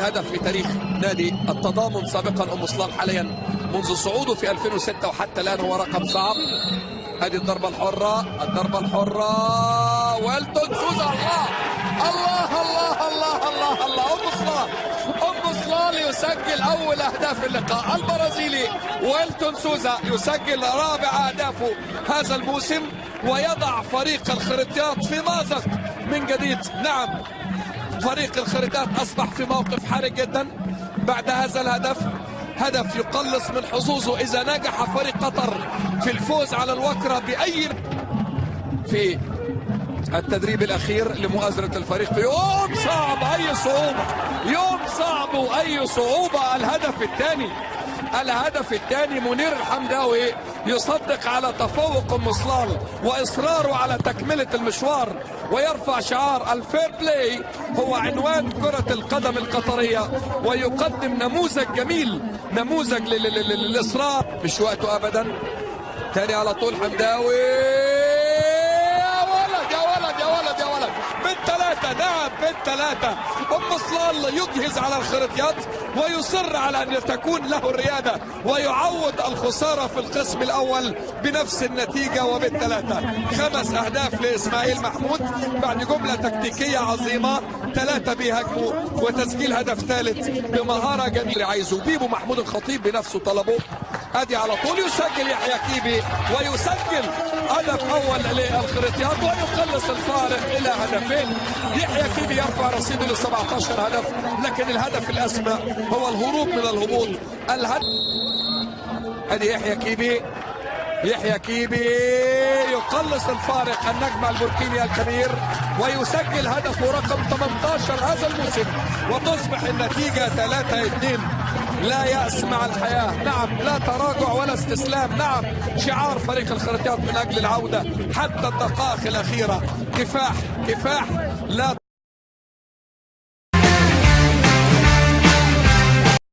هدف في تاريخ نادي التضامن سابقا ام صلال حاليا منذ صعوده في 2006 وحتى الان هو رقم صعب. هذه الضربة الحرة، الضربة الحرة، ويلتون سوزا. الله الله الله الله الله ام صلال، ام صلال يسجل اول اهداف اللقاء. البرازيلي ويلتون سوزا يسجل رابع اهدافه هذا الموسم ويضع فريق الخريطيات في مأزق من جديد. نعم، فريق الخريطات اصبح في موقف حرج جدا بعد هذا الهدف. هدف يقلص من حظوظه اذا نجح فريق قطر في الفوز على الوكرة باي في التدريب الاخير لمؤازرة الفريق في يوم صعب. اي صعوبة، يوم صعب واي صعوبة. الهدف الثاني منير الحمداوي يصدق على تفوق ام صلال واصراره على تكملة المشوار ويرفع شعار الفير بلاي هو عنوان كرة القدم القطرية ويقدم نموذج جميل، نموذج للاصرار. مش وقته ابدا. تاني على طول حمداوي، يا ولد يا ولد يا ولد يا ولد، بالثلاثة. نعم بالثلاثة. ام صلال يجهز على الخريطيات ويصر على ان تكون له الريادة ويعوض الخسارة في القسم الاول بنفس النتيجة وبالثلاثة. 5 اهداف لاسماعيل محمود بعد جملة تكتيكية عظيمة. 3 بيهاجموا وتسجيل هدف ثالث بمهارة جميلة. عايزه بيبو محمود الخطيب بنفسه طلبه. ادي على طول يسجل يحيى كيبي ويسجل هدف اول للخريطيات ويقلص الفارق الى هدفين. يحيى كيبي يرفع رصيده ل 17 هدف، لكن الهدف الاسمى هو الهروب من الهبوط. ادي يحيى كيبي، يحيى كيبي يقلص الفارق. النجم البوركيني الكبير ويسجل هدفه رقم 18 هذا الموسم وتصبح النتيجة 3-2. لا يأس مع الحياة. نعم، لا تراجع ولا استسلام. نعم، شعار فريق الخريطيات من أجل العودة حتى الدقائق الأخيرة. كفاح كفاح. لا